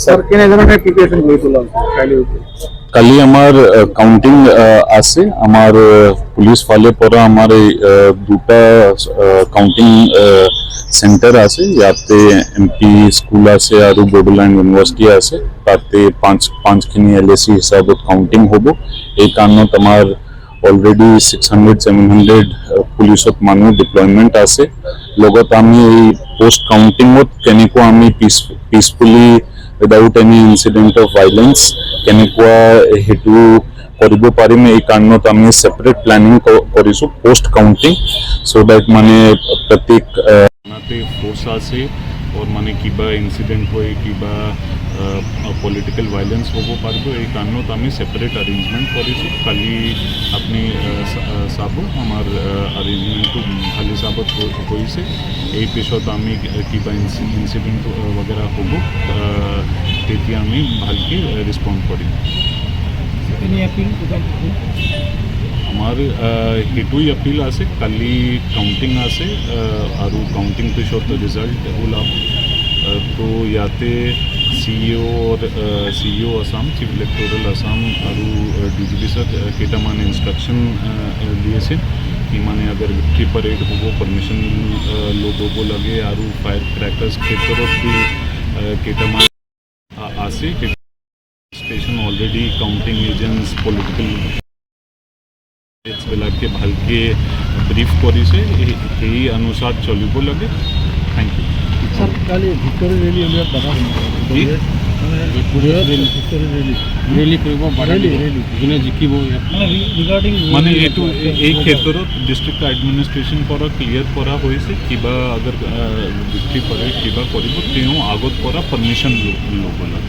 sir केने धरनेर preparation হয়েছিল কালি আমার কাউন্টিং আছে আমার পুলিশ ফালে পরা আমার দুটা কাউন্টিং সেন্টার আছে ইয়াতে এমপি স্কুল আছে আর বড়োল্যান্ড ইউনিভার্সিটি আছে তাতে পাঁচখিনি এলএসি হিসাবত কাউন্টিং হব এই কাৰণত আমার অলরেডি 600-700 পুলিশত মানুহ ডিপ্লয়মেন্ট আছে লগত আমি এই পোস্ট কাউন্টিংত কেনেকুৱা আমি peacefully without any incident of violence কেনেকুৱা হেতু কৰিব পাৰিম এই কাৰণত আমি সেপাৰেট প্ল্যানিং কৰিছো পোস্ট কাউন্টিং সো দ্যাট মানে প্ৰত্যেক নাতে ফোর্স আছে और মানে কিবা ইনসিডেন্ট হয় কিবা পলিটিক্যাল ভাইলেন্স হব পারবো এই কাৰণত আমি সেপাৰেট অ্যাৰেঞ্জমেন্ট কৰিছো কালি আপনি চাব আমার অ্যারেঞ্জমেন্টটো ভাল হিচাপত হৈছে এই পিছত আমি কিবা ইনসিডেন্ট वगैरह হব তেতিয়া আমি ভালকে রেসপন্ড কৰিম আমাৰ হেতুই আপিল আছে কালি কাউন্টিং আছে আৰু কাউন্টিং পিছত ৰিজাল্ট ওলাব তো ইয়াতে সিইও আসাম চিফ ইলেক্টোৰাল আসাম আৰু ডিজিপি স্যাৰ কেইটামান ইনষ্ট্ৰাকশ্যন দিয়েছে কি মানে अगर ভিক্টৰি পৰেড হ'ব পাৰমিশন ল'ব লাগে আৰু ফায়াৰ ক্ৰ্যাকাৰ্স ক্ষেত্ৰত বি কেইটামান আছে station already counting agents political বিলাকে ভালকে ব্ৰিফ কৰিছে এই অনুসাৰ চলিব লাগে থ্যাংক ইউ सर কালি ভিক্টৰি ৰেলী উলিয়াত বাধা ৰেলী কৰিব ৰেলী যোনে জিকিব ৰিগাৰ্ডিং মানে এইটো এই ক্ষেত্ৰত ডিষ্ট্ৰিক্ট এডমিনিষ্ট্ৰেশ্যন পৰা ক্লিয়াৰ কৰা হৈছে কিবা अगर ভিক্টৰি পৰে কিবা কৰিব তেওঁ আগত পৰা পাৰমিশন ল'ব লাগে